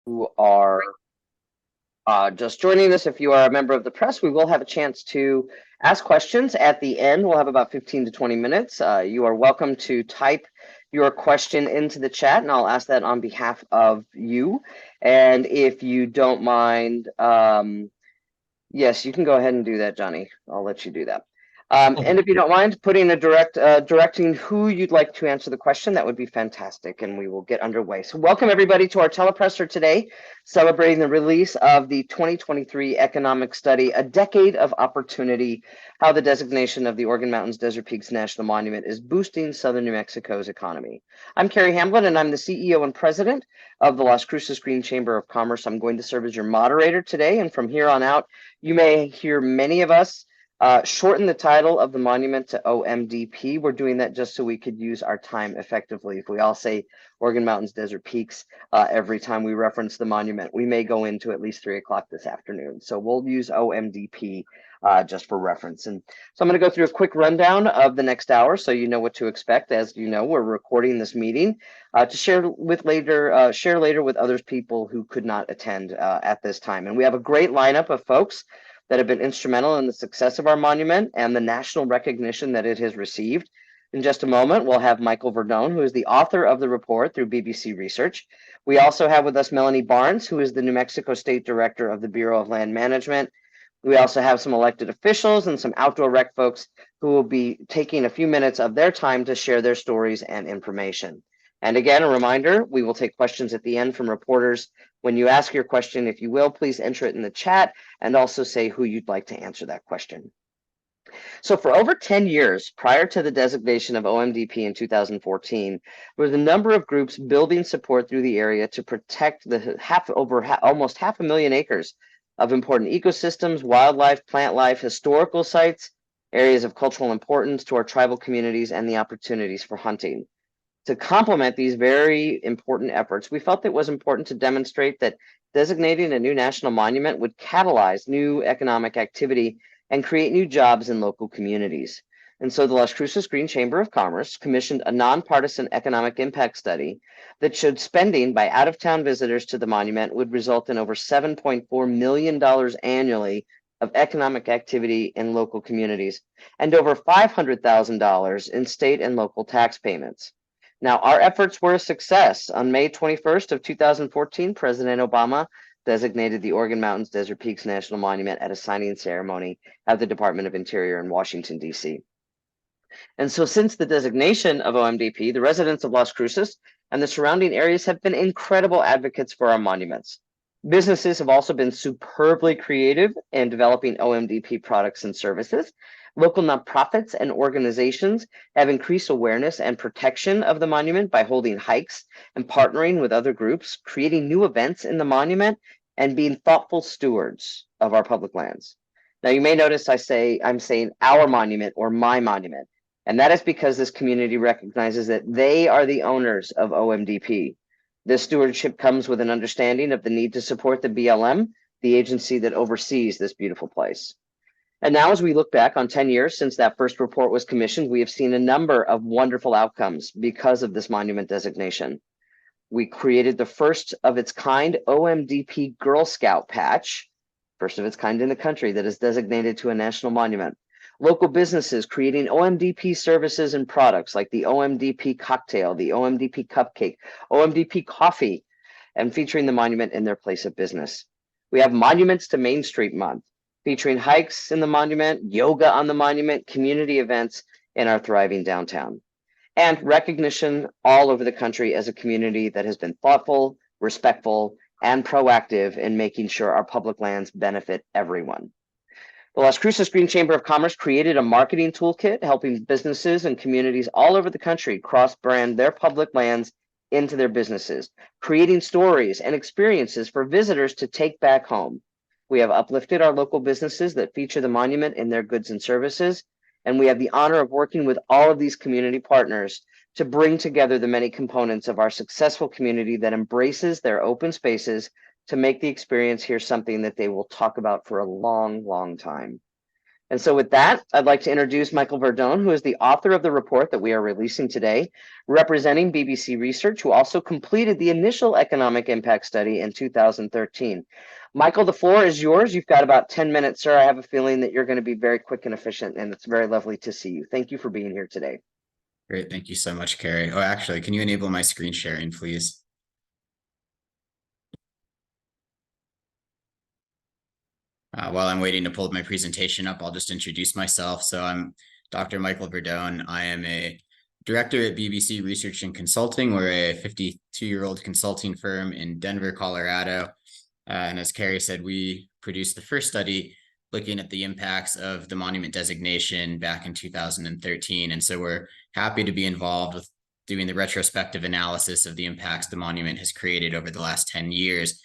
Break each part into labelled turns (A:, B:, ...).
A: who are just joining us, if you are a member of the press, we will have a chance to ask questions at the end. We'll have about 15 to 20 minutes. You are welcome to type your question into the chat, and I'll ask that on behalf of you. And if you don't mind, yes, you can go ahead and do that, Johnny. I'll let you do that. And if you don't mind putting a directing who you'd like to answer the question, that would be fantastic, and we will get underway. So welcome everybody to our Telepresser today, celebrating the release of the 2023 economic study, A Decade of Opportunity, how the designation of the Organ Mountains Desert Peaks National Monument is boosting Southern New Mexico's economy. I'm Carrie Hamblen, and I'm the CEO and president of the Las Cruces Green Chamber of Commerce. I'm going to serve as your moderator today, and from here on out, you may hear many of us shorten the title of the monument to OMDP. We're doing that just so we could use our time effectively. If we all say Organ Mountains Desert Peaks every time we reference the monument, we may go into at least 3 o'clock this afternoon. So we'll use OMDP just for reference. And so I'm going to go through a quick rundown of the next hour so you know what to expect. As you know, we're recording this meeting to share later with other people who could not attend at this time. And we have a great lineup of folks that have been instrumental in the success of our monument and the national recognition that it has received. In just a moment, we'll have Michael Verdone, who is the author of the report through BBC Research. We also have with us Melanie Barnes, who is the New Mexico State Director of the Bureau of Land Management. We also have some elected officials and some outdoor rec folks who will be taking a few minutes of their time to share their stories and information. And again, a reminder, we will take questions at the end from reporters. When you ask your question, if you will, please enter it in the chat and also say who you'd like to answer that question. So for over 10 years, prior to the designation of OMDP in 2014, there was a number of groups building support through the area to protect the almost 500,000 acres of important ecosystems, wildlife, plant life, historical sites, areas of cultural importance to our tribal communities, and the opportunities for hunting. To complement these very important efforts, we felt it was important to demonstrate that designating a new national monument would catalyze new economic activity and create new jobs in local communities. And so the Las Cruces Green Chamber of Commerce commissioned a nonpartisan economic impact study that showed spending by out-of-town visitors to the monument would result in over $7.4 million annually of economic activity in local communities and over $500,000 in state and local tax payments. Now, our efforts were a success. On May 21st of 2014, President Obama designated the Organ Mountains Desert Peaks National Monument at a signing ceremony at the Department of Interior in Washington, D.C. And so since the designation of OMDP, the residents of Las Cruces and the surrounding areas have been incredible advocates for our monuments. Businesses have also been superbly creative in developing OMDP products and services. Local nonprofits and organizations have increased awareness and protection of the monument by holding hikes and partnering with other groups, creating new events in the monument, and being thoughtful stewards of our public lands. Now, you may notice I'm saying our monument or my monument, and that is because this community recognizes that they are the owners of OMDP. This stewardship comes with an understanding of the need to support the BLM, the agency that oversees this beautiful place. And now, as we look back on 10 years since that first report was commissioned, we have seen a number of wonderful outcomes because of this monument designation. We created the first of its kind OMDP Girl Scout patch, first of its kind in the country that is designated to a national monument. Local businesses creating OMDP services and products like the OMDP cocktail, the OMDP cupcake, OMDP coffee, and featuring the monument in their place of business. We have Monuments to Main Street Month, featuring hikes in the monument, yoga on the monument, community events in our thriving downtown, and recognition all over the country as a community that has been thoughtful, respectful, and proactive in making sure our public lands benefit everyone. The Las Cruces Green Chamber of Commerce created a marketing toolkit helping businesses and communities all over the country cross-brand their public lands into their businesses, creating stories and experiences for visitors to take back home. We have uplifted our local businesses that feature the monument in their goods and services, and we have the honor of working with all of these community partners to bring together the many components of our successful community that embraces their open spaces to make the experience here something that they will talk about for a long, long time. And so with that, I'd like to introduce Michael Verdone, who is the author of the report that we are releasing today, representing BBC Research, who also completed the initial economic impact study in 2013. Michael, the floor is yours. You've got about 10 minutes, sir. I have a feeling that you're going to be very quick and efficient, and it's very lovely to see you. Thank you for being here today.
B: Great. Thank you so much, Carrie. Oh, actually, can you enable my screen sharing, please? While I'm waiting to pull my presentation up, I'll just introduce myself. So I'm Dr. Michael Verdone. I am a director at BBC Research and Consulting. We're a 52-year-old consulting firm in Denver, Colorado. And as Carrie said, we produced the first study looking at the impacts of the monument designation back in 2013. And so we're happy to be involved with doing the retrospective analysis of the impacts the monument has created over the last 10 years.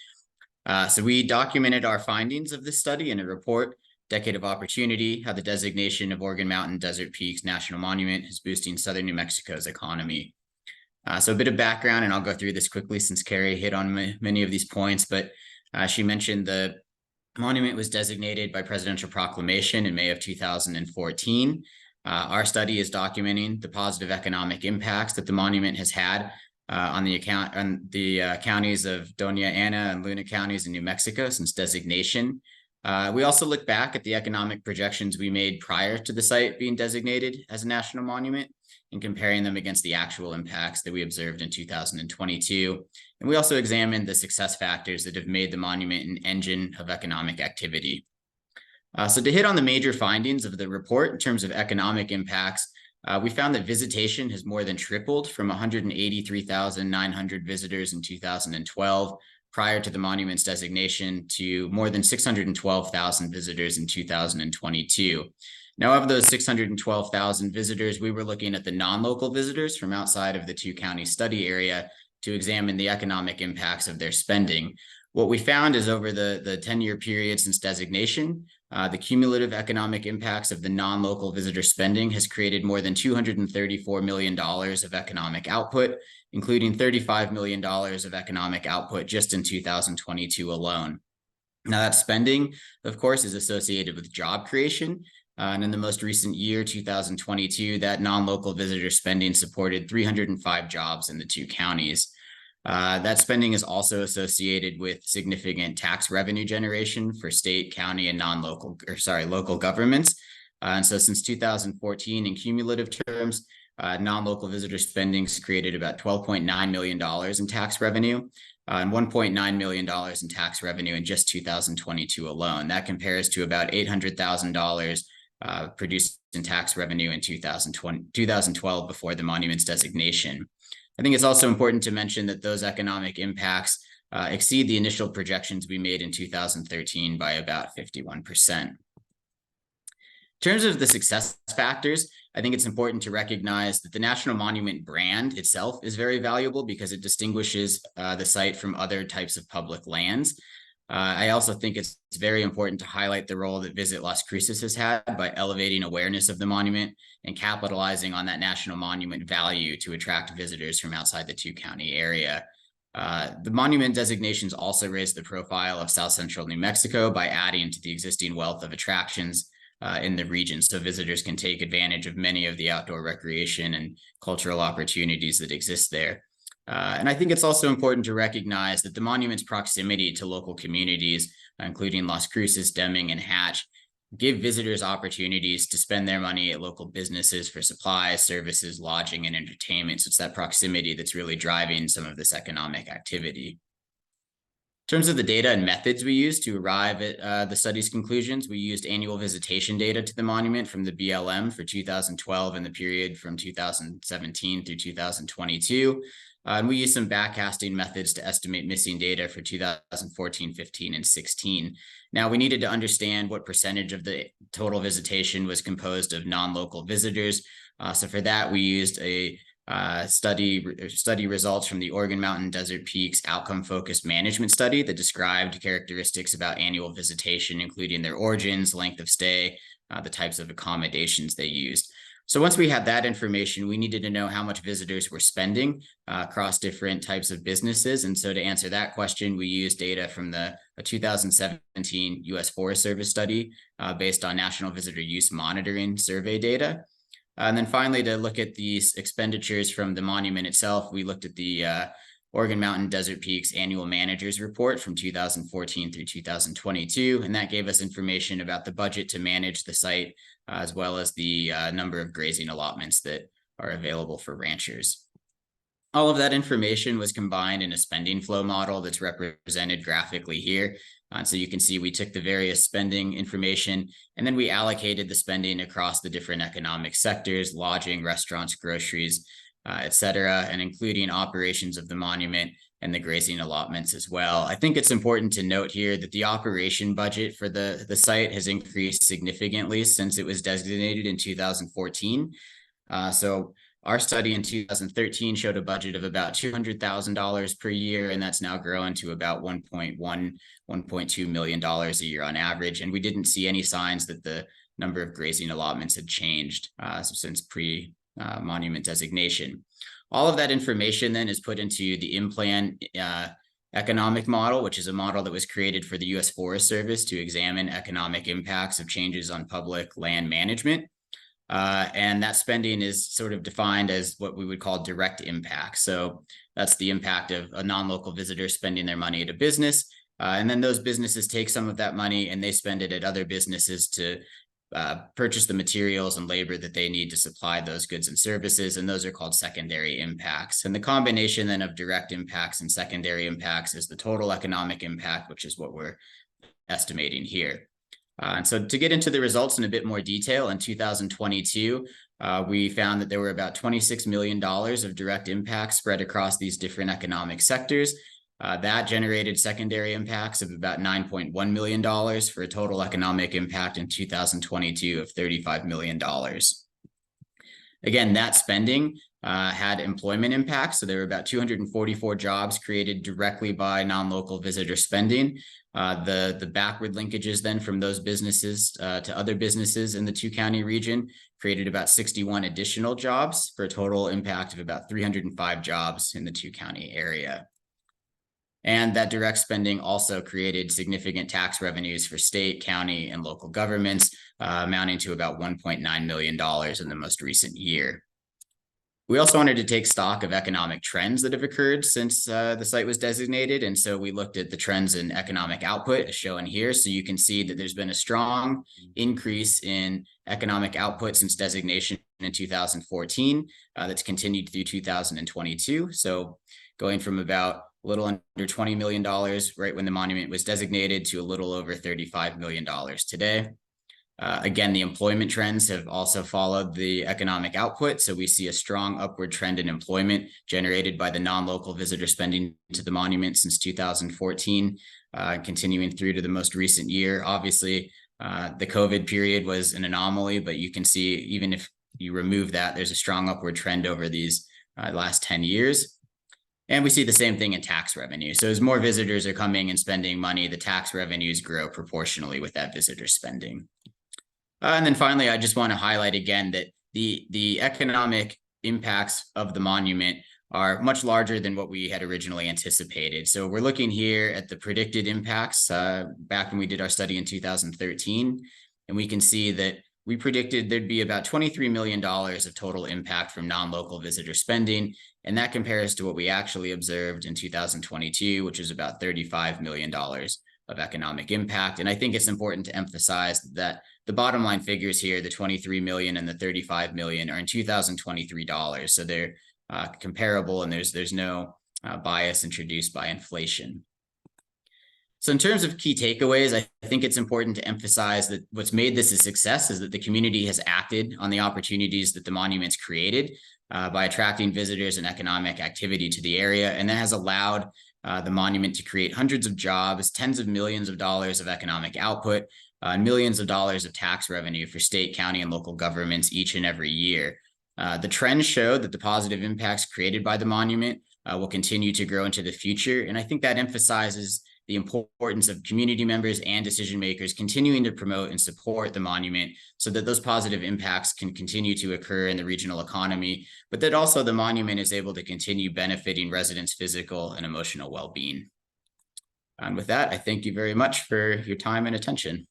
B: So we documented our findings of this study in a report, Decade of Opportunity, how the designation of Organ Mountain Desert Peaks National Monument is boosting Southern New Mexico's economy. So a bit of background, and I'll go through this quickly since Carrie hit on many of these points, but she mentioned the monument was designated by presidential proclamation in May of 2014. Our study is documenting the positive economic impacts that the monument has had on the counties of Doña Ana and Luna counties in New Mexico since designation. We also look back at the economic projections we made prior to the site being designated as a national monument and comparing them against the actual impacts that we observed in 2022. And we also examined the success factors that have made the monument an engine of economic activity. So to hit on the major findings of the report in terms of economic impacts, we found that visitation has more than tripled from 183,900 visitors in 2012 prior to the monument's designation to more than 612,000 visitors in 2022. Now, of those 612,000 visitors, we were looking at the non-local visitors from outside of the two-county study area to examine the economic impacts of their spending. What we found is over the 10-year period since designation, the cumulative economic impacts of the non-local visitor spending has created more than $234 million of economic output, including $35 million of economic output just in 2022 alone. Now, that spending, of course, is associated with job creation. And in the most recent year, 2022, that non-local visitor spending supported 305 jobs in the two counties. That spending is also associated with significant tax revenue generation for state, county, and local governments. And so since 2014, in cumulative terms, non-local visitor spending's created about $12.9 million in tax revenue and $1.9 million in tax revenue in just 2022 alone. That compares to about $800,000 produced in tax revenue in 2012 before the monument's designation. I think it's also important to mention that those economic impacts exceed the initial projections we made in 2013 by about 51%. In terms of the success factors, I think it's important to recognize that the National Monument brand itself is very valuable because it distinguishes the site from other types of public lands. I also think it's very important to highlight the role that Visit Las Cruces has had by elevating awareness of the monument and capitalizing on that national monument value to attract visitors from outside the two-county area. The monument designations also raised the profile of South Central New Mexico by adding to the existing wealth of attractions in the region, so visitors can take advantage of many of the outdoor recreation and cultural opportunities that exist there. And I think it's also important to recognize that the monument's proximity to local communities, including Las Cruces, Deming, and Hatch, give visitors opportunities to spend their money at local businesses for supplies, services, lodging, and entertainment. So it's that proximity that's really driving some of this economic activity. In terms of the data and methods we used to arrive at the study's conclusions, we used annual visitation data to the monument from the BLM for 2012 and the period from 2017 through 2022. And we used some backcasting methods to estimate missing data for 2014, 15, and 16. Now, we needed to understand what percentage of the total visitation was composed of non-local visitors. So for that, we used a study results from the Organ Mountain Desert Peaks outcome-focused management study that described characteristics about annual visitation, including their origins, length of stay, the types of accommodations they used. So once we had that information, we needed to know how much visitors were spending across different types of businesses. And so to answer that question, we used data from the a 2017 U.S. Forest Service study based on National Visitor Use Monitoring Survey data. And then finally, to look at these expenditures from the monument itself, we looked at the Oregon Mountain Desert Peaks Annual Managers Report from 2014 through 2022, and that gave us information about the budget to manage the site, as well as the number of grazing allotments that are available for ranchers. All of that information was combined in a spending flow model that's represented graphically here. So you can see we took the various spending information and then we allocated the spending across the different economic sectors: lodging, restaurants, groceries, et cetera, and including operations of the monument and the grazing allotments as well. I think it's important to note here that the operation budget for the site has increased significantly since it was designated in 2014. So our study in 2013 showed a budget of about $200,000 per year, and that's now grown to about $1.2 million a year on average. And we didn't see any signs that the number of grazing allotments had changed since pre-monument designation. All of that information then is put into the in-plan economic model, which is a model that was created for the U.S. Forest Service to examine economic impacts of changes on public land management. And that spending is sort of defined as what we would call direct impact. So that's the impact of a non-local visitor spending their money at a business. And then those businesses take some of that money and they spend it at other businesses to purchase the materials and labor that they need to supply those goods and services. And those are called secondary impacts. And the combination then of direct impacts and secondary impacts is the total economic impact, which is what we're estimating here. And so to get into the results in a bit more detail, in 2022, we found that there were about $26 million of direct impacts spread across these different economic sectors. That generated secondary impacts of about $9.1 million for a total economic impact in 2022 of $35 million. Again, that spending had employment impacts. So there were about 244 jobs created directly by non-local visitor spending. The backward linkages then from those businesses to other businesses in the two-county region created about 61 additional jobs for a total impact of about 305 jobs in the two-county area. And that direct spending also created significant tax revenues for state, county, and local governments, amounting to about $1.9 million in the most recent year. We also wanted to take stock of economic trends that have occurred since the site was designated. And so we looked at the trends in economic output as shown here. So you can see that there's been a strong increase in economic output since designation in 2014 that's continued through 2022. So going from about a little under $20 million right when the monument was designated to a little over $35 million today. Again, the employment trends have also followed the economic output. So we see a strong upward trend in employment generated by the non-local visitor spending to the monument since 2014, continuing through to the most recent year. Obviously, the COVID period was an anomaly, but you can see even if you remove that, there's a strong upward trend over these last 10 years. And we see the same thing in tax revenue. So as more visitors are coming and spending money, the tax revenues grow proportionally with that visitor spending. And then finally, I just want to highlight again that the economic impacts of the monument are much larger than what we had originally anticipated. So we're looking here at the predicted impacts back when we did our study in 2013, and we can see that we predicted there'd be about $23 million of total impact from non-local visitor spending, and that compares to what we actually observed in 2022, which is about $35 million of economic impact. And I think it's important to emphasize that the bottom line figures here, the 23 million and the 35 million, are in 2023 dollars. So they're comparable, and there's no bias introduced by inflation. So in terms of key takeaways, I think it's important to emphasize that what's made this a success is that the community has acted on the opportunities that the monuments created by attracting visitors and economic activity to the area. And that has allowed the monument to create hundreds of jobs, tens of millions of dollars of economic output, and millions of dollars of tax revenue for state, county, and local governments each and every year. The trends show that the positive impacts created by the monument will continue to grow into the future. And I think that emphasizes the importance of community members and decision makers continuing to promote and support the monument so that those positive impacts can continue to occur in the regional economy, but that also the monument is able to continue benefiting residents' physical and emotional well-being. And with that, I thank you very much for your time and attention.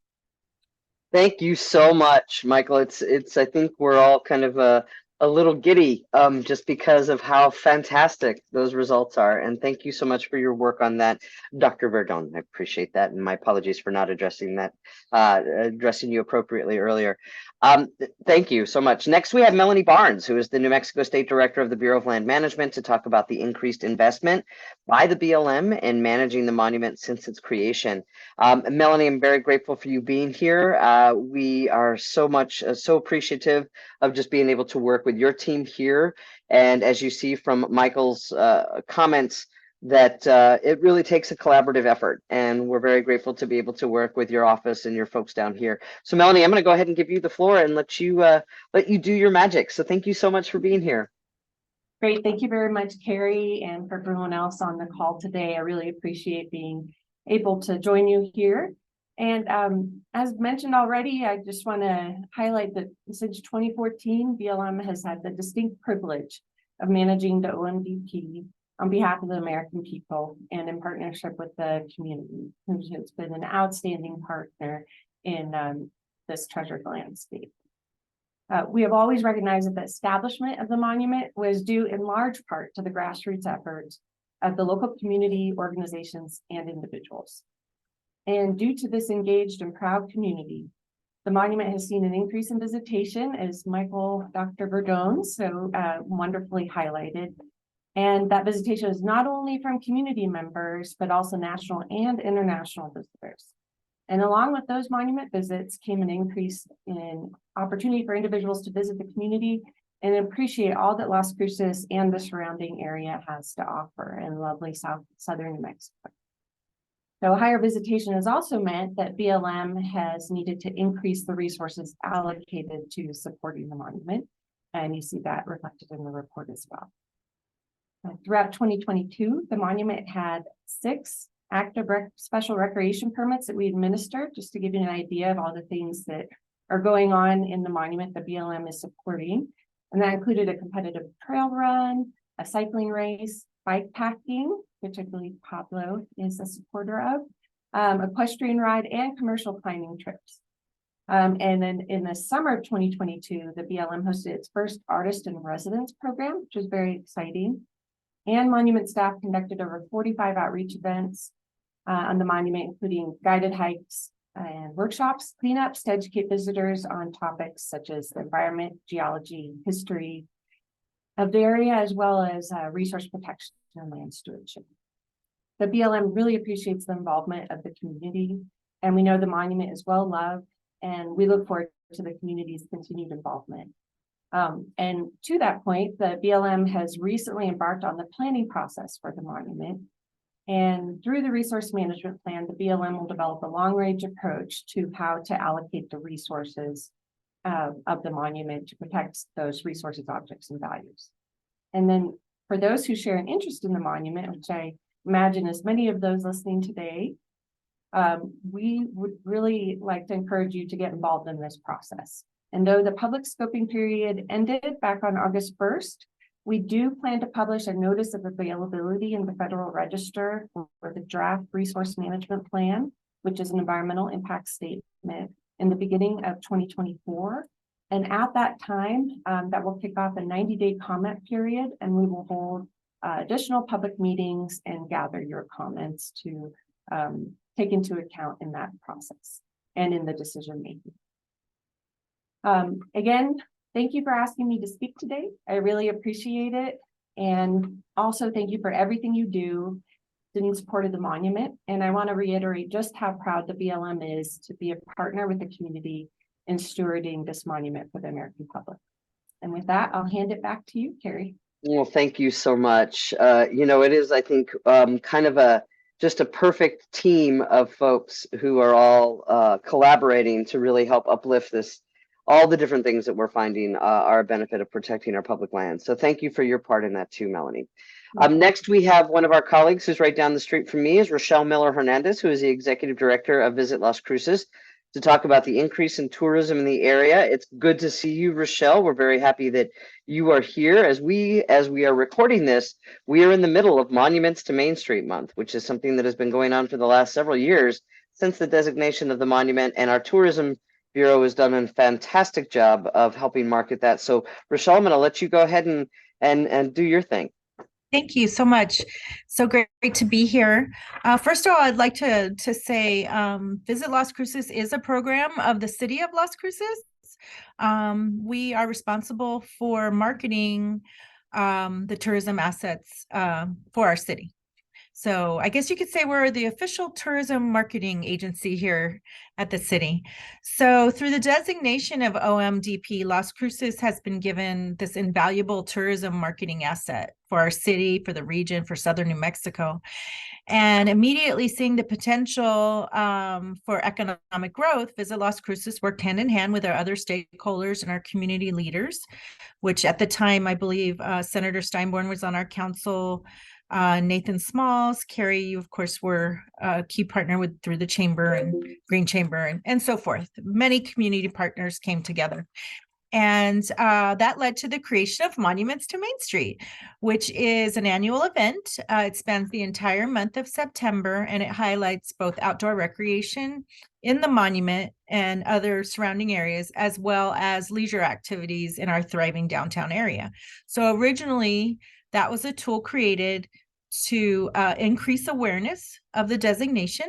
A: Thank you so much, Michael. I think we're all kind of a little giddy just because of how fantastic those results are. And thank you so much for your work on that, Dr. Verdone. I appreciate that. And my apologies for not addressing you appropriately earlier. Thank you so much. Next, we have Melanie Barnes, who is the New Mexico State Director of the Bureau of Land Management, to talk about the increased investment by the BLM in managing the monument since its creation. Melanie, I'm very grateful for you being here. We are so appreciative of just being able to work with your team here. And as you see from Michael's comments, that it really takes a collaborative effort. And we're very grateful to be able to work with your office and your folks down here. So Melanie, I'm going to go ahead and give you the floor and let you do your magic. So thank you so much for being here.
C: Great. Thank you very much, Carrie, and for everyone else on the call today. I really appreciate being able to join you here. And as mentioned already, I just want to highlight that since 2014, BLM has had the distinct privilege of managing the OMDP on behalf of the American people and in partnership with the community, who has been an outstanding partner in this treasured landscape. We have always recognized that the establishment of the monument was due in large part to the grassroots efforts of the local community organizations and individuals. And due to this engaged and proud community, the monument has seen an increase in visitation, as Dr. Verdone so wonderfully highlighted. And that visitation is not only from community members, but also national and international visitors. And along with those monument visits came an increase in opportunity for individuals to visit the community and appreciate all that Las Cruces and the surrounding area has to offer in lovely southern New Mexico. So higher visitation has also meant that BLM has needed to increase the resources allocated to supporting the monument. And you see that reflected in the report as well. Throughout 2022, the monument had 6 active special recreation permits that we administered, just to give you an idea of all the things that are going on in the monument that BLM is supporting. And that included a competitive trail run, a cycling race, bike packing, which I believe Pablo is a supporter of, equestrian ride, and commercial climbing trips. And then in the summer of 2022, the BLM hosted its first artist in residence program, which was very exciting. And monument staff conducted over 45 outreach events on the monument, including guided hikes and workshops, cleanups to educate visitors on topics such as the environment, geology, history of the area, as well as resource protection and land stewardship. The BLM really appreciates the involvement of the community, and we know the monument is well loved, and we look forward to the community's continued involvement. And to that point, the BLM has recently embarked on the planning process for the monument. And through the resource management plan, the BLM will develop a long-range approach to how to allocate the resources of the monument to protect those resources, objects, and values. And then for those who share an interest in the monument, which I imagine is many of those listening today, we would really like to encourage you to get involved in this process. And though the public scoping period ended back on August 1st, we do plan to publish a notice of availability in the Federal Register for the draft resource management plan, which is an environmental impact statement, in the beginning of 2024. And at that time, that will kick off a 90-day comment period, and we will hold additional public meetings and gather your comments to take into account in that process and in the decision making. Again, thank you for asking me to speak today. I really appreciate it. And also thank you for everything you do in support of the monument. And I want to reiterate just how proud the BLM is to be a partner with the community in stewarding this monument for the American public. And with that, I'll hand it back to you, Carrie.
A: Well, thank you so much. It is, I think, kind of just a perfect team of folks who are all collaborating to really help uplift all the different things that we're finding are a benefit of protecting our public lands. So thank you for your part in that too, Melanie. Next, we have one of our colleagues who's right down the street from me, is Rochelle Miller-Hernandez, who is the Executive Director of Visit Las Cruces. to talk about the increase in tourism in the area. It's good to see you, Rochelle. We're very happy that you are here. As we are recording this, we are in the middle of Monuments to Main Street Month, which is something that has been going on for the last several years since the designation of the monument, and our tourism bureau has done a fantastic job of helping market that. So Rochelle, I'm going to let you go ahead and do your thing.
D: Thank you so much. So great to be here. First of all, I'd like to say Visit Las Cruces is a program of the city of Las Cruces. We are responsible for marketing the tourism assets for our city. So I guess you could say we're the official tourism marketing agency here at the city. So through the designation of OMDP, Las Cruces has been given this invaluable tourism marketing asset for our city, for the region, for Southern New Mexico. And immediately seeing the potential for economic growth, Visit Las Cruces worked hand in hand with our other stakeholders and our community leaders, which at the time, I believe Senator Steinborn was on our council, Nathan Smalls, Carrie, you of course were a key partner through the chamber and Green Chamber and so forth. Many community partners came together. And that led to the creation of Monuments to Main Street, which is an annual event. It spans the entire month of September, and it highlights both outdoor recreation in the monument and other surrounding areas, as well as leisure activities in our thriving downtown area. So originally, that was a tool created to increase awareness of the designation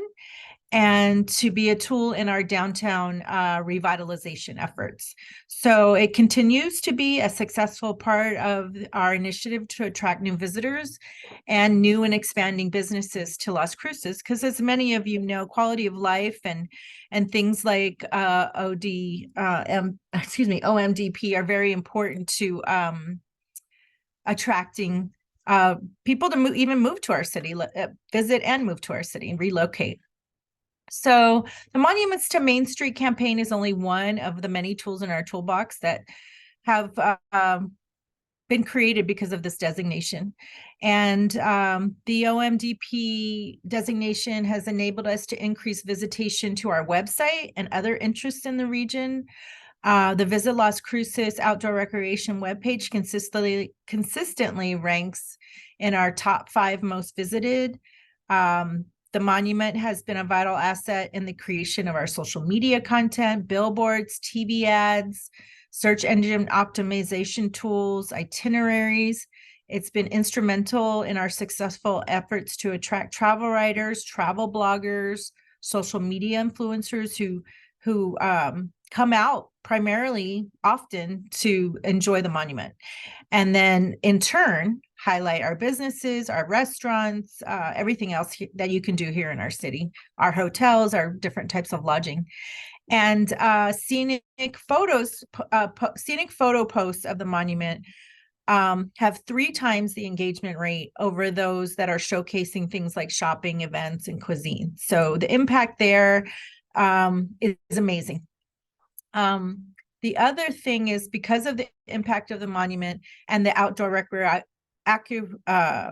D: and to be a tool in our downtown revitalization efforts. So it continues to be a successful part of our initiative to attract new visitors and new and expanding businesses to Las Cruces, because as many of you know, quality of life and things like OMDP are very important to attracting people to even move to our city, visit and move to our city and relocate. So the Monuments to Main Street campaign is only one of the many tools in our toolbox that have been created because of this designation. And the OMDP designation has enabled us to increase visitation to our website and other interests in the region. The Visit Las Cruces outdoor recreation webpage consistently ranks in our top 5 most visited. The monument has been a vital asset in the creation of our social media content, billboards, TV ads, search engine optimization tools, itineraries. It's been instrumental in our successful efforts to attract travel writers, travel bloggers, social media influencers who come out primarily often to enjoy the monument. And then in turn, highlight our businesses, our restaurants, everything else that you can do here in our city, our hotels, our different types of lodging. And scenic photo posts of the monument have 3 times the engagement rate over those that are showcasing things like shopping, events, and cuisine. So the impact there is amazing. The other thing is because of the impact of the monument and the outdoor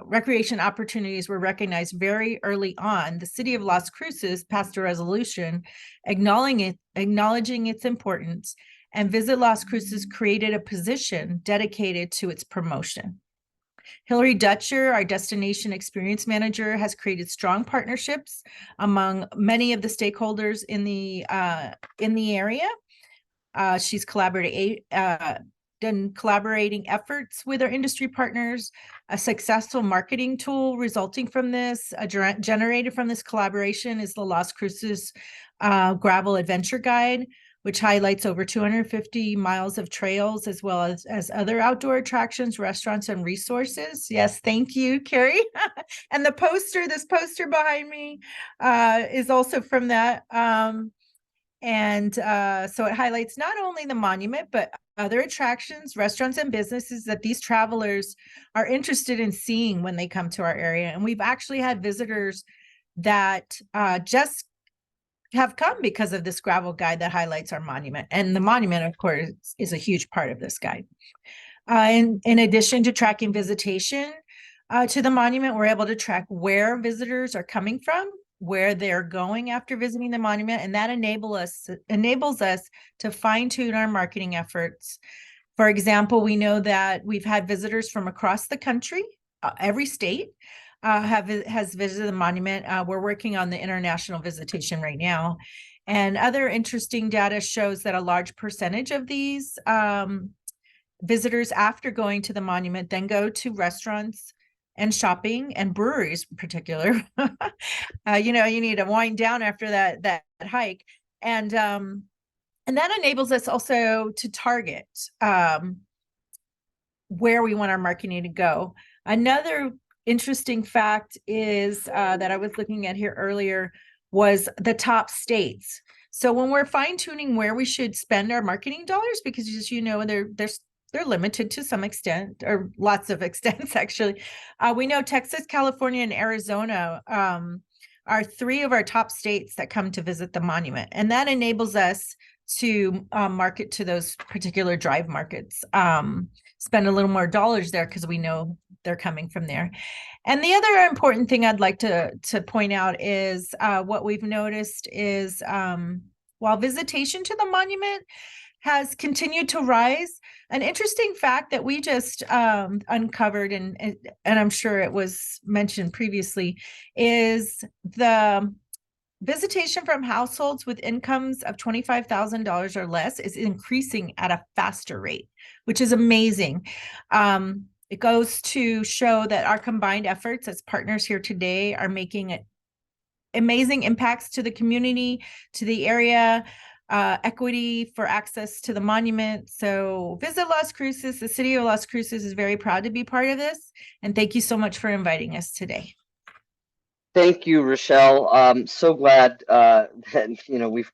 D: recreation opportunities were recognized very early on, the city of Las Cruces passed a resolution acknowledging its importance, and Visit Las Cruces created a position dedicated to its promotion. Hillary Dutcher, our destination experience manager, has created strong partnerships among many of the stakeholders in the area. She's collaborating efforts with our industry partners. A successful marketing tool resulting from this, generated from this collaboration, is the Las Cruces Gravel Adventure Guide, which highlights over 250 miles of trails, as well as other outdoor attractions, restaurants, and resources. Yes, thank you, Carrie. And this poster behind me is also from that. So it highlights not only the monument, but other attractions, restaurants, and businesses that these travelers are interested in seeing when they come to our area. And we've actually had visitors that just have come because of this gravel guide that highlights our monument. And the monument, of course, is a huge part of this guide. In addition to tracking visitation to the monument, we're able to track where visitors are coming from, where they're going after visiting the monument, and that enables us to fine-tune our marketing efforts. For example, we know that we've had visitors from across the country, every state has visited the monument. We're working on the international visitation right now. And other interesting data shows that a large percentage of these visitors after going to the monument then go to restaurants and shopping and breweries in particular. You know, you need to wind down after that hike. And that enables us also to target where we want our marketing to go. Another interesting fact is that I was looking at here earlier was the top states. So when we're fine tuning where we should spend our marketing dollars, because as you know, they're limited to some extent, or lots of extents actually. We know Texas, California, and Arizona are three of our top states that come to visit the monument. And that enables us to market to those particular drive markets, spend a little more dollars there because we know they're coming from there. And the other important thing I'd like to point out is what we've noticed is while visitation to the monument has continued to rise, an interesting fact that we just uncovered, and I'm sure it was mentioned previously, is the visitation from households with incomes of $25,000 or less is increasing at a faster rate, which is amazing. It goes to show that our combined efforts as partners here today are making amazing impacts to the community, to the area, equity for access to the monument. So Visit Las Cruces, the city of Las Cruces is very proud to be part of this. And thank you so much for inviting us today.
A: Thank you, Rochelle. So glad that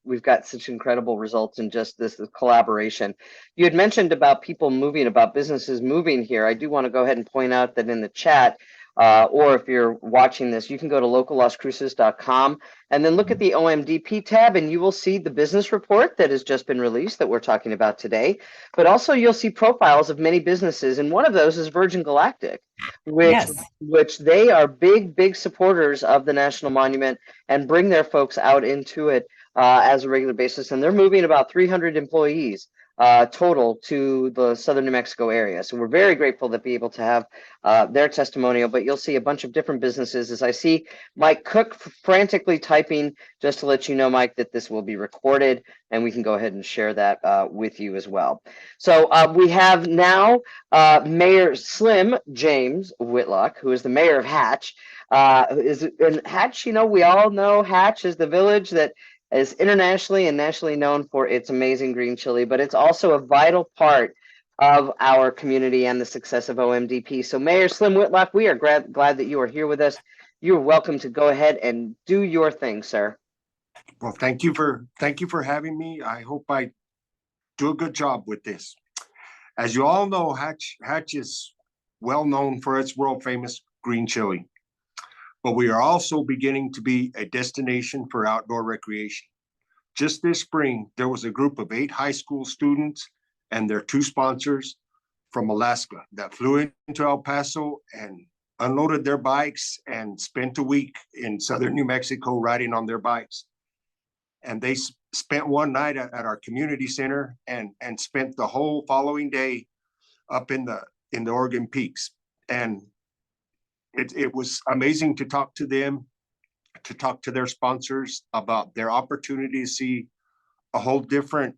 A: we've got such incredible results in just this collaboration. You had mentioned about people moving, about businesses moving here. I do want to go ahead and point out that in the chat, or if you're watching this, you can go to locallascruces.com and then look at the OMDP tab, and you will see the business report that has just been released that we're talking about today. But also you'll see profiles of many businesses, and one of those is Virgin Galactic, which they are big supporters of the National Monument and bring their folks out into it as a regular basis. And they're moving about 300 employees total to the southern New Mexico area. So we're very grateful to be able to have their testimonial, but you'll see a bunch of different businesses. As I see Mike Cook frantically typing, just to let you know, Mike, that this will be recorded and we can go ahead and share that with you as well. So we have now Mayor Slim James Whitlock, who is the mayor of Hatch. And Hatch, we all know Hatch is the village that is internationally and nationally known for its amazing green chili, but it's also a vital part of our community and the success of OMDP. So Mayor Slim Whitlock, we are glad that you are here with us. You're welcome to go ahead and do your thing, sir.
E: Well, thank you for having me. I hope I do a good job with this. As you all know, Hatch is well known for its world famous green chili. But we are also beginning to be a destination for outdoor recreation. Just this spring, there was a group of 8 high school students and their 2 sponsors from Alaska that flew into El Paso and unloaded their bikes and spent a week in southern New Mexico riding on their bikes. And they spent one night at our community center and spent the whole following day up in the Oregon Peaks. And it was amazing to talk to them, to talk to their sponsors about their opportunity to see a whole different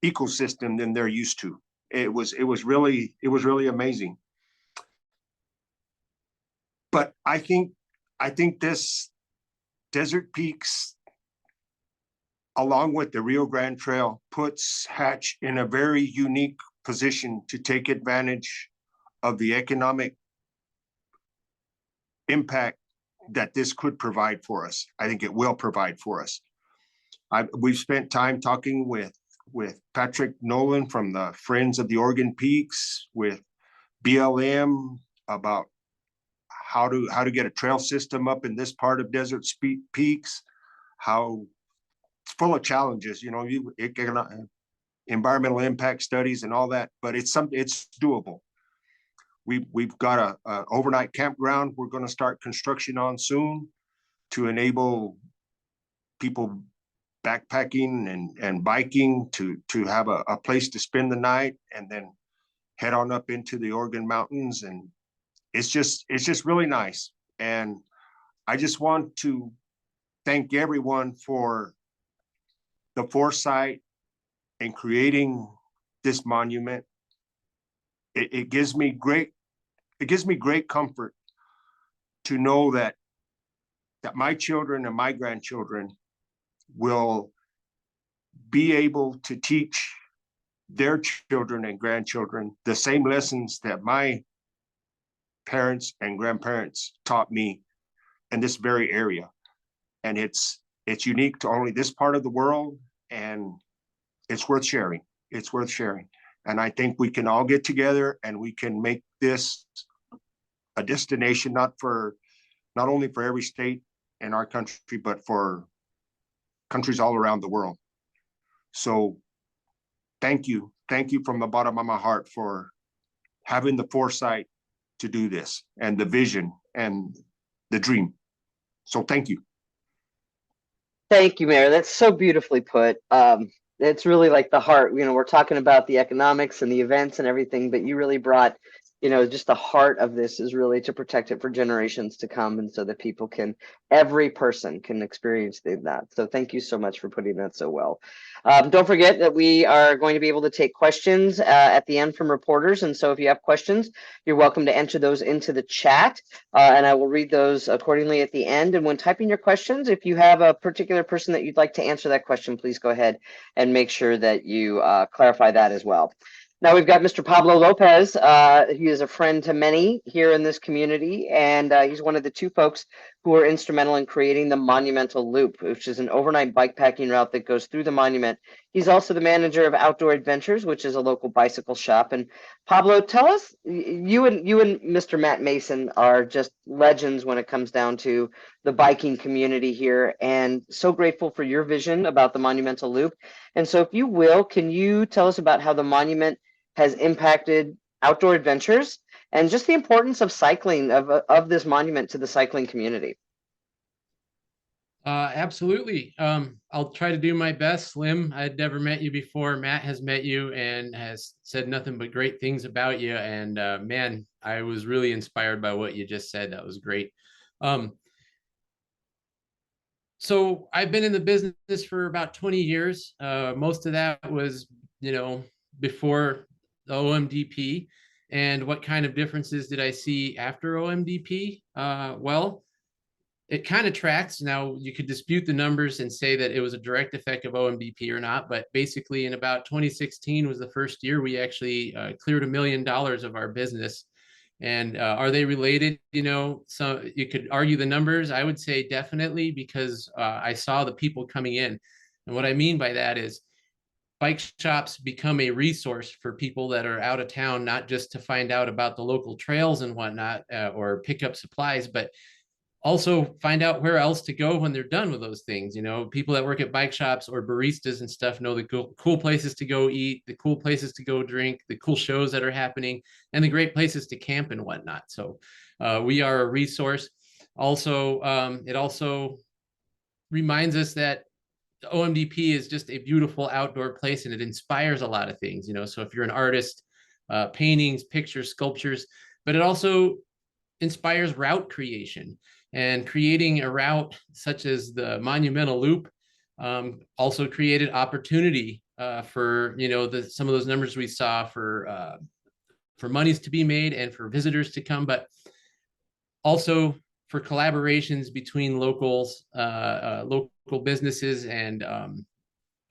E: ecosystem than they're used to. It was really amazing. But I think this Desert Peaks, along with the Rio Grande Trail, puts Hatch in a very unique position to take advantage of the economic impact that this could provide for us. I think it will provide for us. We've spent time talking with Patrick Nolan from the Friends of the Oregon Peaks, with BLM about how to get a trail system up in this part of Desert Peaks. How it's full of challenges, environmental impact studies and all that, but it's doable. We've got a overnight campground we're going to start construction on soon. to enable people backpacking and biking to have a place to spend the night and then head on up into the Oregon mountains. And it's just really nice. And I just want to thank everyone for the foresight in creating this monument. It gives me great comfort to know that my children and my grandchildren will be able to teach their children and grandchildren the same lessons that my parents and grandparents taught me in this very area. And it's unique to only this part of the world, and it's worth sharing. It's worth sharing. And I think we can all get together and we can make this a destination, not only for every state in our country, but for countries all around the world. So thank you. Thank you from the bottom of my heart for having the foresight to do this and the vision and the dream. So thank you.
A: Thank you, Mayor. That's so beautifully put. It's really like the heart. We're talking about the economics and the events and everything, but you really brought, just the heart of this is really to protect it for generations to come, and so that every person can experience that. So thank you so much for putting that so well. Don't forget that we are going to be able to take questions at the end from reporters, and so if you have questions, you're welcome to enter those into the chat, and I will read those accordingly at the end. And when typing your questions, if you have a particular person that you'd like to answer that question, please go ahead and make sure that you clarify that as well. Now we've got Mr. Pablo Lopez. He is a friend to many here in this community, and he's one of the two folks who were instrumental in creating the Monumental Loop, which is an overnight bikepacking route that goes through the monument. He's also the manager of Outdoor Adventures, which is a local bicycle shop. And Pablo, tell us, you and Mr. Matt Mason are just legends when it comes down to the biking community here, and so grateful for your vision about the Monumental Loop. And so if you will, can you tell us about how the monument has impacted outdoor adventures and just the importance of cycling, of this monument to the cycling community?
F: Absolutely. I'll try to do my best. Slim, I'd never met you before. Matt has met you and has said nothing but great things about you. And man, I was really inspired by what you just said. That was great. So I've been in the business for about 20 years. Most of that was, before the OMDP. And what kind of differences did I see after OMDP? Well, it kind of tracks. Now, you could dispute the numbers and say that it was a direct effect of OMDP or not, but basically in about 2016 was the first year we actually cleared $1 million of our business. And are they related? So you could argue the numbers. I would say definitely, because I saw the people coming in. And what I mean by that is bike shops become a resource for people that are out of town, not just to find out about the local trails and whatnot, or pick up supplies, but also find out where else to go when they're done with those things. People that work at bike shops or baristas and stuff know the cool places to go eat, the cool places to go drink, the cool shows that are happening, and the great places to camp and whatnot. So we are a resource. Also, it also reminds us that the OMDP is just a beautiful outdoor place, and it inspires a lot of things. So if you're an artist, paintings, pictures, sculptures, but it also inspires route creation. And creating a route such as the Monumental Loop also created opportunity for some of those numbers we saw for monies to be made and for visitors to come, but also for collaborations between locals, local businesses, and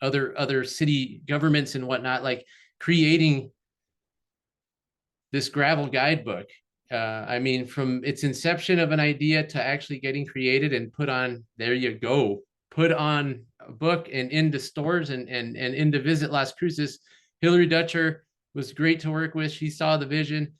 F: other city governments and whatnot, like creating this gravel guidebook. From its inception of an idea to actually getting created and put on a book and into stores and into Visit Las Cruces. Hillary Dutcher was great to work with. She saw the vision.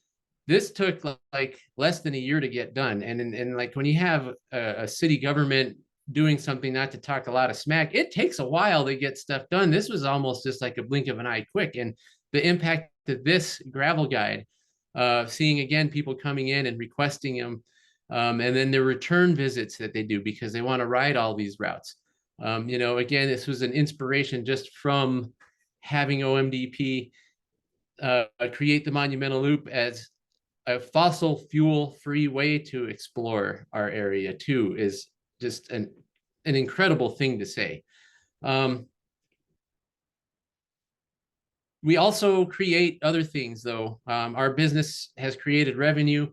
F: This took like less than a year to get done. And like when you have a city government doing something, not to talk a lot of smack, it takes a while to get stuff done. This was almost just like a blink of an eye quick. And the impact of this gravel guide, seeing again people coming in and requesting them, And then the return visits that they do because they want to ride all these routes. Again, this was an inspiration just from having OMDP create the Monumental Loop as a fossil fuel free way to explore our area too, is just an incredible thing to say. We also create other things though. Our business has created revenue.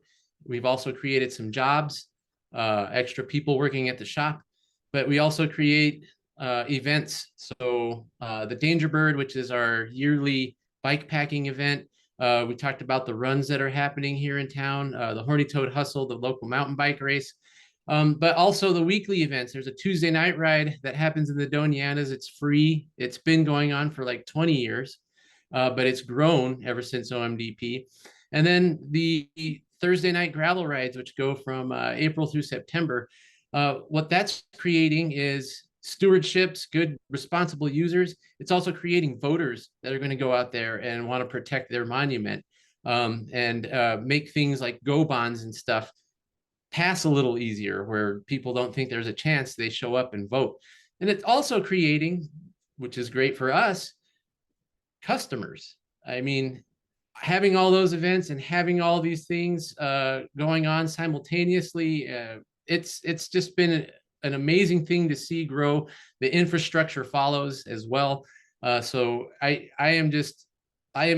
F: We've also created some jobs, extra people working at the shop, but we also create events. So the Danger Bird, which is our yearly bike packing event. We talked about the runs that are happening here in town, the Horny Toad Hustle, the local mountain bike race, but also the weekly events. There's a Tuesday night ride that happens in the Donianas. It's free. It's been going on for like 20 years, but it's grown ever since OMDP. And then the Thursday night gravel rides, which go from April through September. What that's creating is stewardships, good, responsible users. It's also creating voters that are going to go out there and want to protect their monument, and make things like go bonds and stuff pass a little easier, where people don't think there's a chance, they show up and vote. And it's also creating, which is great for us, customers. I mean, having all those events and having all these things going on simultaneously, it's just been an amazing thing to see grow. The infrastructure follows as well. So I am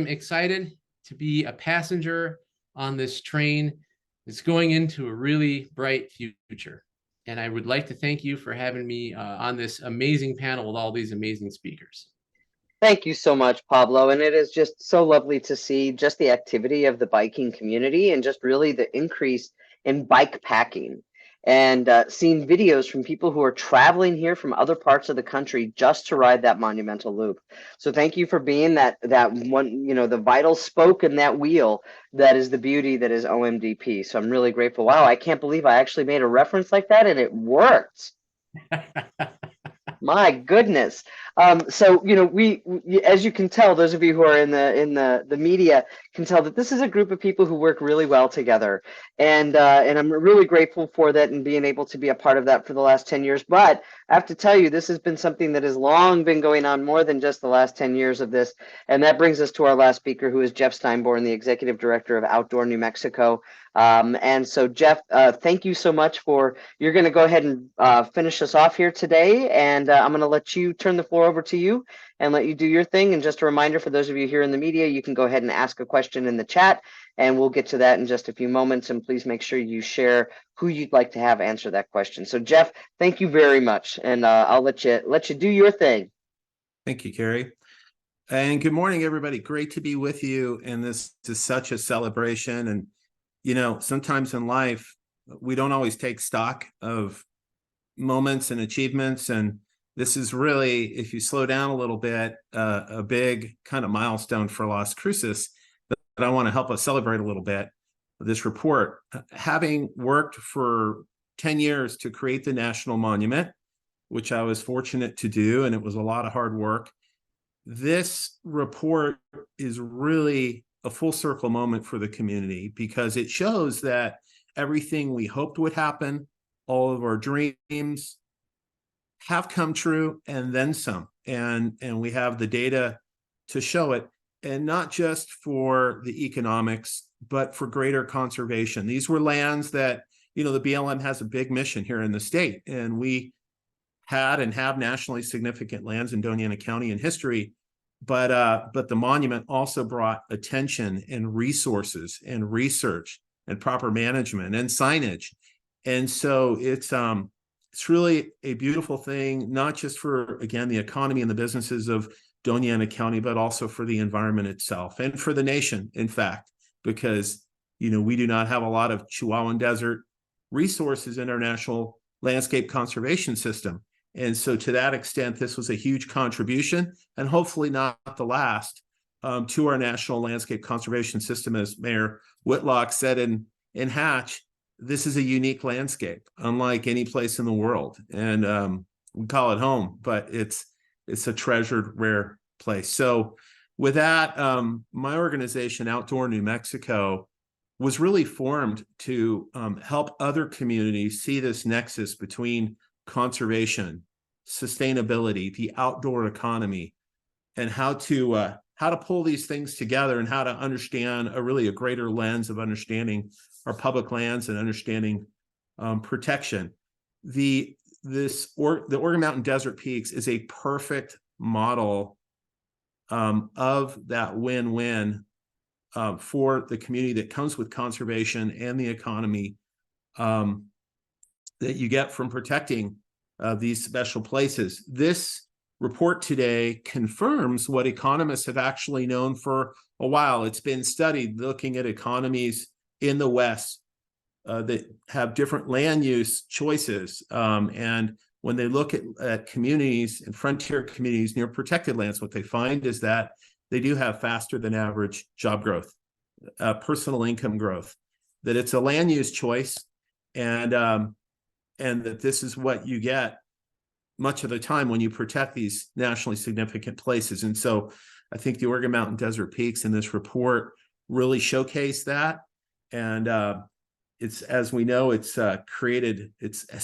F: excited to be a passenger on this train. It's going into a really bright future. And I would like to thank you for having me on this amazing panel with all these amazing speakers.
A: Thank you so much, Pablo. And it is just so lovely to see just the activity of the biking community and just really the increase in bike packing, and seeing videos from people who are traveling here from other parts of the country just to ride that monumental loop. So thank you for being that one, the vital spoke in that wheel that is the beauty that is OMDP. So I'm really grateful. Wow, I can't believe I actually made a reference like that and it worked. My goodness. So we, as you can tell, those of you who are in the media can tell that this is a group of people who work really well together, and I'm really grateful for that and being able to be a part of that for the last 10 years. But I have to tell you, this has been something that has long been going on, more than just the last 10 years of this. And that brings us to our last speaker, who is Jeff Steinborn, the Executive Director of Outdoor New Mexico. And so, Jeff, thank you so much you're going to go ahead and finish us off here today. And I'm going to let you turn the floor over to you and let you do your thing. And just a reminder for those of you here in the media, you can go ahead and ask a question in the chat, and we'll get to that in just a few moments. And please make sure you share who you'd like to have answer that question. So, Jeff, thank you very much. And I'll let you do your thing.
G: Thank you, Carrie. And good morning, everybody. Great to be with you. And this is such a celebration. And sometimes in life, we don't always take stock of moments and achievements. And this is really, if you slow down a little bit, a big kind of milestone for Las Cruces that I want to help us celebrate a little bit. This report, having worked for 10 years to create the National Monument, which I was fortunate to do, and it was a lot of hard work. This report is really a full circle moment for the community, because it shows that everything we hoped would happen, all of our dreams have come true and then some. And we have the data to show it, and not just for the economics, but for greater conservation. These were lands that, the BLM has a big mission here in the state, and we had and have nationally significant lands in Doñana County in history. But the monument also brought attention and resources and research and proper management and signage. And so it's really a beautiful thing, not just for, again, the economy and the businesses of Doñana County, but also for the environment itself and for the nation, in fact, because, we do not have a lot of Chihuahuan Desert resources in our national landscape conservation system. And so to that extent, this was a huge contribution, and hopefully not the last, to our national landscape conservation system. As Mayor Whitlock said in Hatch, this is a unique landscape, unlike any place in the world. And we call it home, but it's a treasured, rare place. So with that, my organization, Outdoor New Mexico, was really formed to help other communities see this nexus between conservation, sustainability, the outdoor economy, and how to pull these things together and how to understand a greater lens of understanding our public lands and understanding protection. The Organ Mountain Desert Peaks is a perfect model of that win-win for the community that comes with conservation and the economy that you get from protecting these special places. This report today confirms what economists have actually known for a while. It's been studied looking at economies in the West that have different land use choices. And when they look at communities and frontier communities near protected lands, what they find is that they do have faster than average job growth, personal income growth, that it's a land use choice, and that this is what you get much of the time when you protect these nationally significant places. And so I think the Organ Mountain Desert Peaks in this report really showcase that. And it's, as we know, it's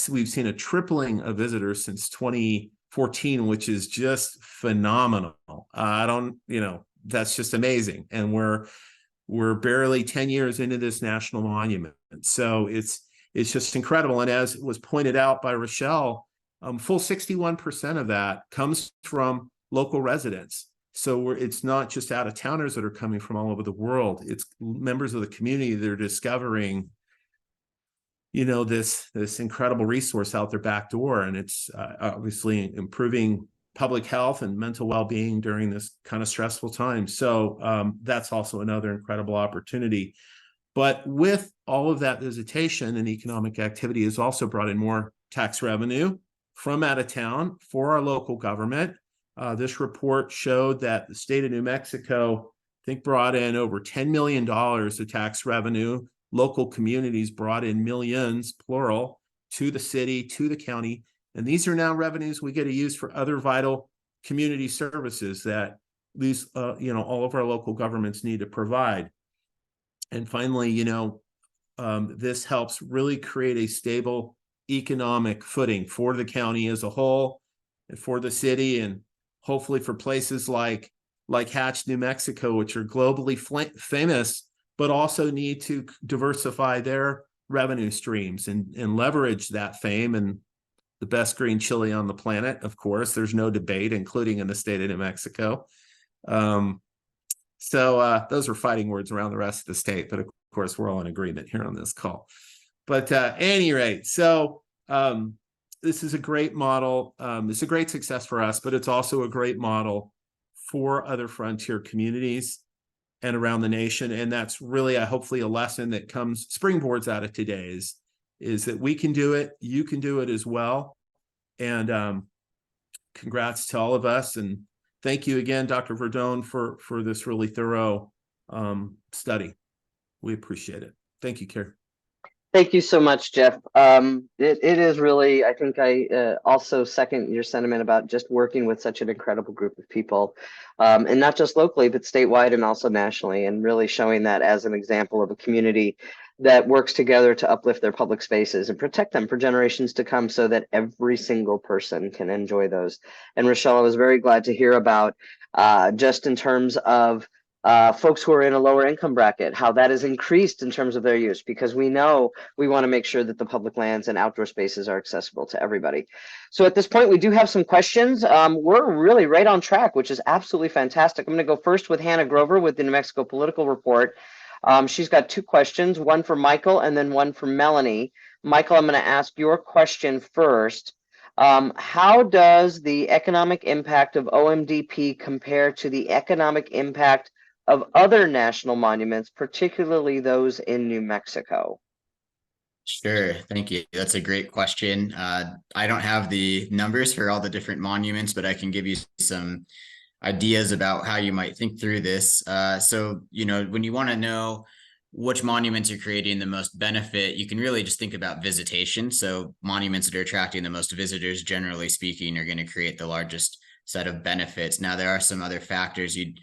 G: we've seen a tripling of visitors since 2014, which is just phenomenal. That's just amazing. And we're barely 10 years into this national monument. So it's just incredible. And as was pointed out by Rochelle, full 61% of that comes from local residents. So it's not just out of towners that are coming from all over the world. It's members of the community that are discovering, this incredible resource out their back door. And it's obviously improving public health and mental well-being during this kind of stressful time. So that's also another incredible opportunity. But with all of that visitation and economic activity has also brought in more tax revenue from out of town for our local government. This report showed that the state of New Mexico, I think, brought in over $10 million of tax revenue. Local communities brought in millions, plural, to the city, to the county. And these are now revenues we get to use for other vital community services that these, all of our local governments need to provide. And finally, this helps really create a stable economic footing for the county as a whole and for the city, and hopefully for places like Hatch, New Mexico, which are globally famous, but also need to diversify their revenue streams and leverage that fame. And the best green chili on the planet, of course, there's no debate, including in the state of New Mexico. So those are fighting words around the rest of the state, but of course we're all in agreement here on this call. But at any rate, so this is a great model. It's a great success for us, but it's also a great model for other frontier communities and around the nation. And that's really hopefully a lesson that springboards out of today is that we can do it. You can do it as well. And congrats to all of us. And thank you again, Dr. Verdone, for this really thorough study. We appreciate it. Thank you, Carrie.
A: Thank you so much, Jeff. It is really, I think I also second your sentiment about just working with such an incredible group of people, and not just locally, but statewide and also nationally, and really showing that as an example of a community that works together to uplift their public spaces and protect them for generations to come so that every single person can enjoy those. And Rochelle, I was very glad to hear about just in terms of folks who are in a lower income bracket, how that has increased in terms of their use, because we know we want to make sure that the public lands and outdoor spaces are accessible to everybody. So at this point, we do have some questions. We're really right on track, which is absolutely fantastic. I'm going to go first with Hannah Grover with the New Mexico Political Report. She's got two questions, one for Michael and then one for Melanie. Michael, I'm going to ask your question first. How does the economic impact of OMDP compare to the economic impact of other national monuments, particularly those in New Mexico?
B: Sure, thank you. That's a great question. I don't have the numbers for all the different monuments, but I can give you some ideas about how you might think through this. So, when you want to know which monuments are creating the most benefit, you can really just think about visitation. So monuments that are attracting the most visitors, generally speaking, are going to create the largest set of benefits. Now, there are some other factors you'd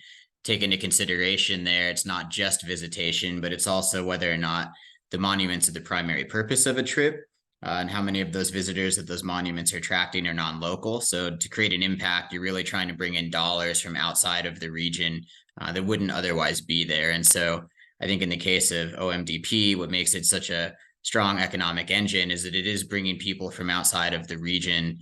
B: take into consideration there, it's not just visitation, but it's also whether or not the monuments are the primary purpose of a trip, and how many of those visitors that those monuments are attracting are non-local. So to create an impact, you're really trying to bring in dollars from outside of the region that wouldn't otherwise be there. And so I think in the case of OMDP, what makes it such a strong economic engine is that it is bringing people from outside of the region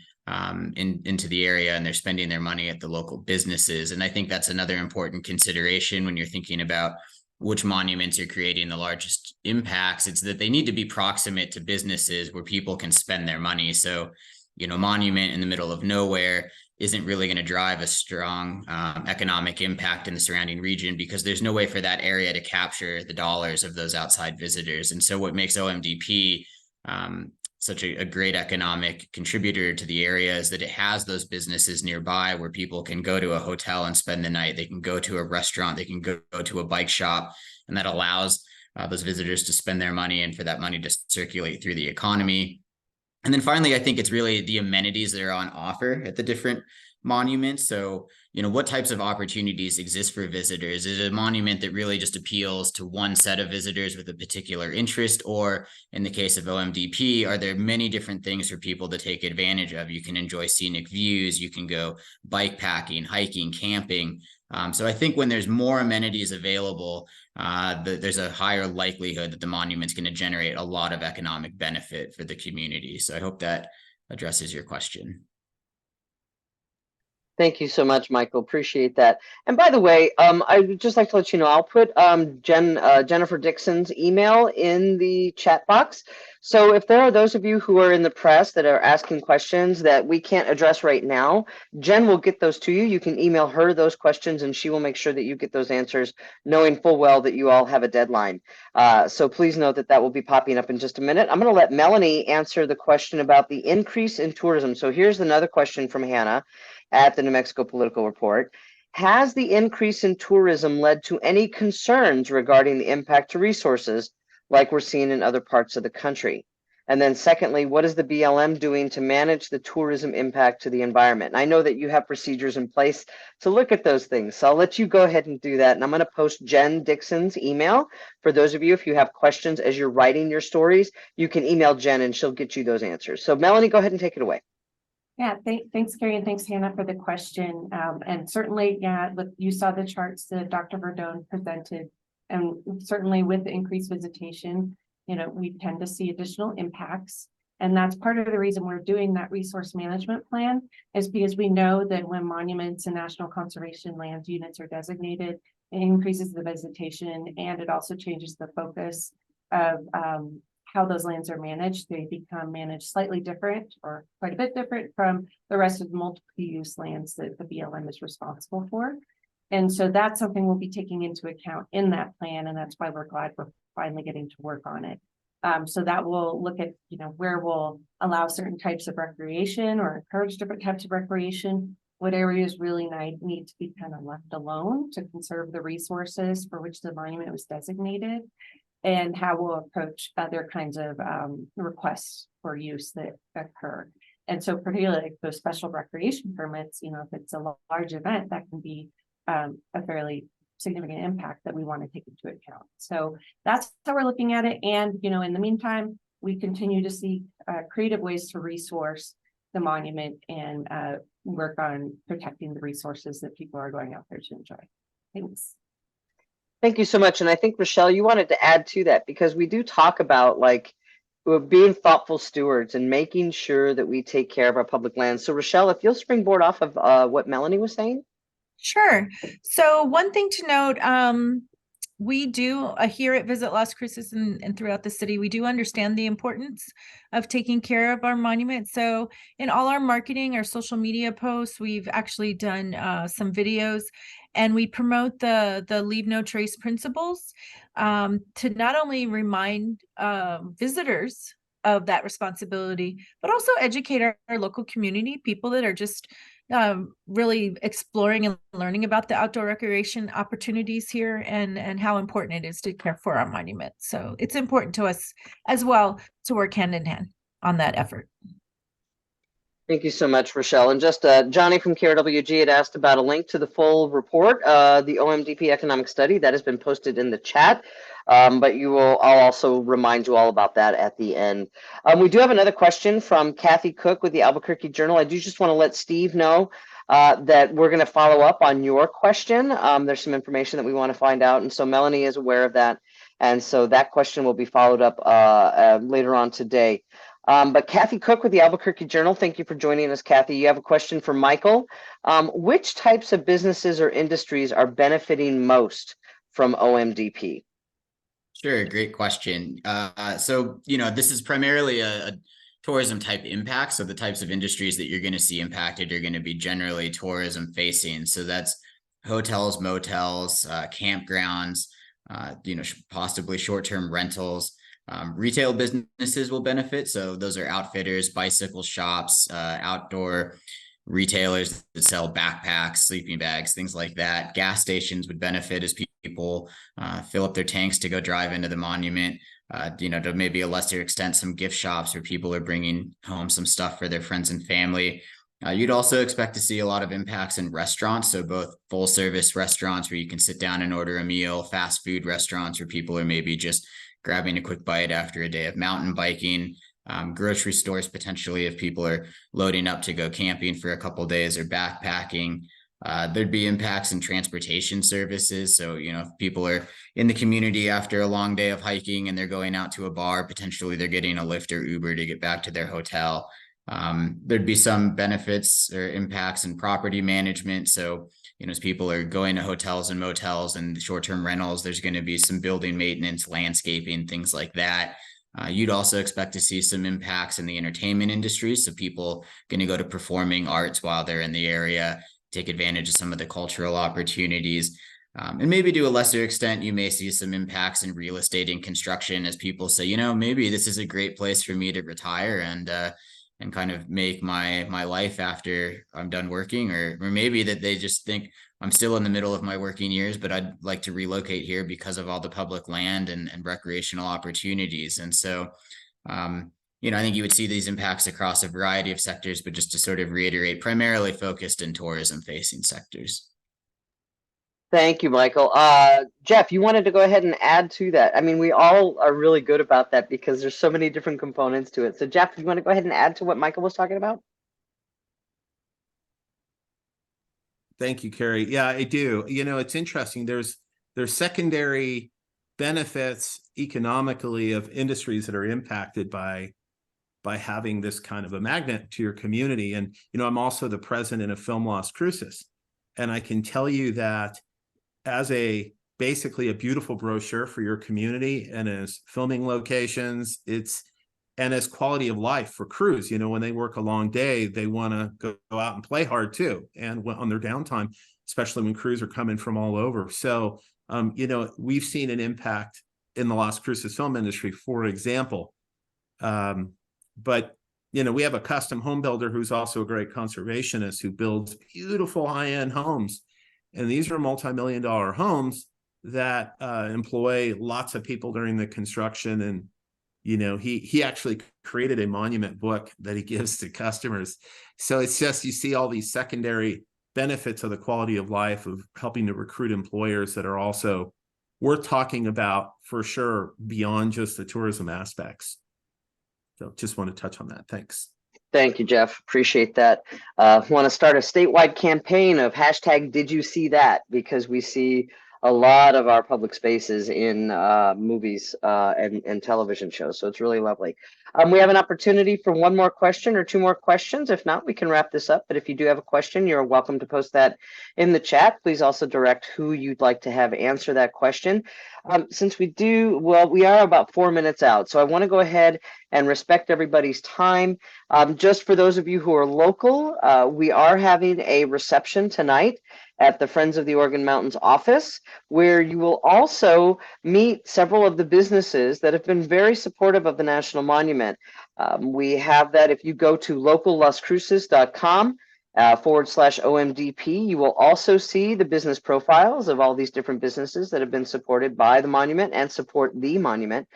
B: into the area, and they're spending their money at the local businesses. And I think that's another important consideration when you're thinking about which monuments are creating the largest impacts. It's that they need to be proximate to businesses where people can spend their money. So, monument in the middle of nowhere isn't really going to drive a strong economic impact in the surrounding region, because there's no way for that area to capture the dollars of those outside visitors. And so what makes OMDP such a great economic contributor to the area is that it has those businesses nearby where people can go to a hotel and spend the night. They can go to a restaurant, they can go to a bike shop, and that allows those visitors to spend their money and for that money to circulate through the economy. And then finally, I think it's really the amenities that are on offer at the different monuments. So, what types of opportunities exist for visitors? Is it a monument that really just appeals to one set of visitors with a particular interest? Or in the case of OMDP, are there many different things for people to take advantage of? You can enjoy scenic views, you can go bike packing, hiking, camping. So I think when there's more amenities available, there's a higher likelihood that the monument's going to generate a lot of economic benefit for the community. So I hope that addresses your question.
A: Thank you so much, Michael. Appreciate that. And by the way, I would just like to let you know, I'll put Jennifer Dixon's email in the chat box. So if there are those of you who are in the press that are asking questions that we can't address right now, Jen will get those to you. You can email her those questions and she will make sure that you get those answers, knowing full well that you all have a deadline. So please note that will be popping up in just a minute. I'm going to let Melanie answer the question about the increase in tourism. So here's another question from Hannah at the New Mexico Political Report. Has the increase in tourism led to any concerns regarding the impact to resources like we're seeing in other parts of the country? And then secondly, what is the BLM doing to manage the tourism impact to the environment? And I know that you have procedures in place to look at those things, so I'll let you go ahead and do that. And I'm going to post Jen Dixon's email. For those of you, if you have questions as you're writing your stories, you can email Jen and she'll get you those answers. So Melanie, go ahead and take it away.
C: Yeah, thanks, Carrie, and thanks, Hannah, for the question. And certainly, you saw the charts that Dr. Verdone presented, and certainly with the increased visitation, we tend to see additional impacts. And that's part of the reason we're doing that resource management plan, is because we know that when monuments and national conservation land units are designated, it increases the visitation, and it also changes the focus of how those lands are managed. They become managed slightly different, or quite a bit different, from the rest of the multiple-use lands that the BLM is responsible for. And so that's something we'll be taking into account in that plan, and that's why we're glad we're finally getting to work on it. So that will look at, where we'll allow certain types of recreation or encourage different types of recreation, what areas really need to be kind of left alone to conserve the resources for which the monument was designated, and how we'll approach other kinds of requests for use that occur. And so particularly like those special recreation permits, if it's a large event, that can be a fairly significant impact that we want to take into account. So that's how we're looking at it. And, in the meantime, we continue to seek creative ways to resource the monument and work on protecting the resources that people are going out there to enjoy. Thanks.
A: Thank you so much. And I think, Rochelle, you wanted to add to that, because we do talk about being thoughtful stewards and making sure that we take care of our public lands. So Rochelle, if you'll springboard off of what Melanie was saying.
D: Sure. So one thing to note, we do here at Visit Las Cruces and throughout the city, we do understand the importance of taking care of our monuments. So in all our marketing, our social media posts, we've actually done some videos, and we promote the Leave No Trace principles to not only remind visitors of that responsibility, but also educate our local community, people that are just really exploring and learning about the outdoor recreation opportunities here, and how important it is to care for our monuments. So it's important to us as well to work hand in hand on that effort.
A: Thank you so much, Rochelle. And just Johnny from KRWG had asked about a link to the full report, the OMDP economic study that has been posted in the chat. But I'll also remind you all about that at the end. We do have another question from Kathy Cook with the Albuquerque Journal. I do just want to let Steve know that we're going to follow up on your question. There's some information that we want to find out. And so Melanie is aware of that. And so that question will be followed up later on today. But Kathy Cook with the Albuquerque Journal, thank you for joining us, Kathy. You have a question for Michael. Which types of businesses or industries are benefiting most from OMDP?
B: Sure, great question. So, this is primarily a tourism type impact. So the types of industries that you're going to see impacted are going to be generally tourism facing. So that's hotels, motels, campgrounds, possibly short-term rentals. Retail businesses will benefit. So those are outfitters, bicycle shops, outdoor retailers that sell backpacks, sleeping bags, things like that. Gas stations would benefit as people fill up their tanks to go drive into the monument. To maybe a lesser extent, some gift shops where people are bringing home some stuff for their friends and family. You'd also expect to see a lot of impacts in restaurants. So both full service restaurants where you can sit down and order a meal, fast food restaurants where people are maybe just grabbing a quick bite after a day of mountain biking, grocery stores potentially if people are loading up to go camping for a couple of days or backpacking. There'd be impacts in transportation services. So, if people are in the community after a long day of hiking and they're going out to a bar, potentially they're getting a Lyft or Uber to get back to their hotel. There'd be some benefits or impacts in property management. So, as people are going to hotels and motels and short-term rentals, there's going to be some building maintenance, landscaping, things like that. You'd also expect to see some impacts in the entertainment industry. So people going to go to performing arts while they're in the area, take advantage of some of the cultural opportunities. And maybe to a lesser extent, you may see some impacts in real estate and construction as people say, maybe this is a great place for me to retire and kind of make my life after I'm done working, or maybe that they just think I'm still in the middle of my working years, but I'd like to relocate here because of all the public land and recreational opportunities. And so, I think you would see these impacts across a variety of sectors, but just to sort of reiterate, primarily focused in tourism facing sectors.
A: Thank you, Michael. Jeff, you wanted to go ahead and add to that. I mean, we all are really good about that because there's so many different components to it. So Jeff, you want to go ahead and add to what Michael was talking about?
G: Thank you, Carrie. Yeah, I do. It's interesting. There's secondary benefits economically of industries that are impacted by having this kind of a magnet to your community. And, I'm also the president of Film Las Cruces. And I can tell you that as basically a beautiful brochure for your community and as filming locations, and as quality of life for crews, when they work a long day, they want to go out and play hard too. And on their downtime, especially when crews are coming from all over. So, we've seen an impact in the Las Cruces film industry, for example. But, we have a custom home builder who's also a great conservationist who builds beautiful high-end homes. And these are multi-million-dollar homes that employ lots of people during the construction. And he actually created a monument book that he gives to customers. So it's just, you see all these secondary benefits of the quality of life of helping to recruit employers that are also worth talking about for sure, beyond just the tourism aspects. So just want to touch on that. Thanks.
A: Thank you, Jeff. Appreciate that. Want to start a statewide campaign of hashtag Did You See That? Because we see a lot of our public spaces in movies and television shows. So it's really lovely. We have an opportunity for one more question or two more questions. If not, we can wrap this up. But if you do have a question, you're welcome to post that in the chat. Please also direct who you'd like to have answer that question. Since we are about 4 minutes out. So I want to go ahead and respect everybody's time. Just for those of you who are local, we are having a reception tonight at the Friends of the Organ Mountains office, where you will also meet several of the businesses that have been very supportive of the National Monument. We have that if you go to locallascruces.com /OMDP, you will also see the business profiles of all these different businesses that have been supported by the monument and support the monument.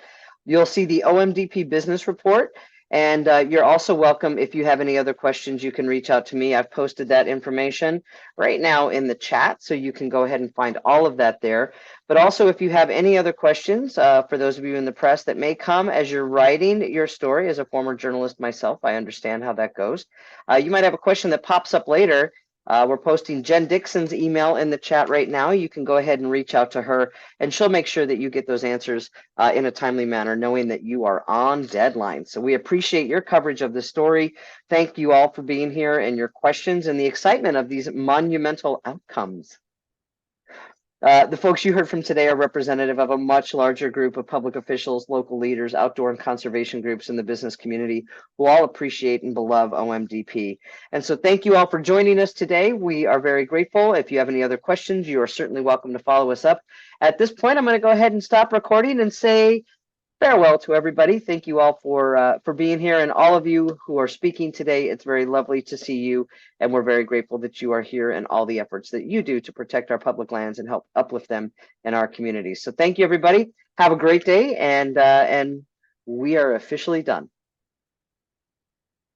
A: You'll see the OMDP business report. And you're also welcome, if you have any other questions, you can reach out to me. I've posted that information right now in the chat, so you can go ahead and find all of that there. But also, if you have any other questions, for those of you in the press that may come as you're writing your story, as a former journalist myself, I understand how that goes. You might have a question that pops up later. We're posting Jen Dixon's email in the chat right now. You can go ahead and reach out to her, and she'll make sure that you get those answers in a timely manner, knowing that you are on deadline. So we appreciate your coverage of the story. Thank you all for being here and your questions and the excitement of these monumental outcomes. The folks you heard from today are representative of a much larger group of public officials, local leaders, outdoor and conservation groups in the business community who all appreciate and beloved OMDP. And so thank you all for joining us today. We are very grateful. If you have any other questions, you are certainly welcome to follow us up. At this point, I'm going to go ahead and stop recording and say farewell to everybody. Thank you all for being here, and all of you who are speaking today. It's very lovely to see you, and we're very grateful that you are here and all the efforts that you do to protect our public lands and help uplift them in our communities. So thank you, everybody. Have a great day, and we are officially done.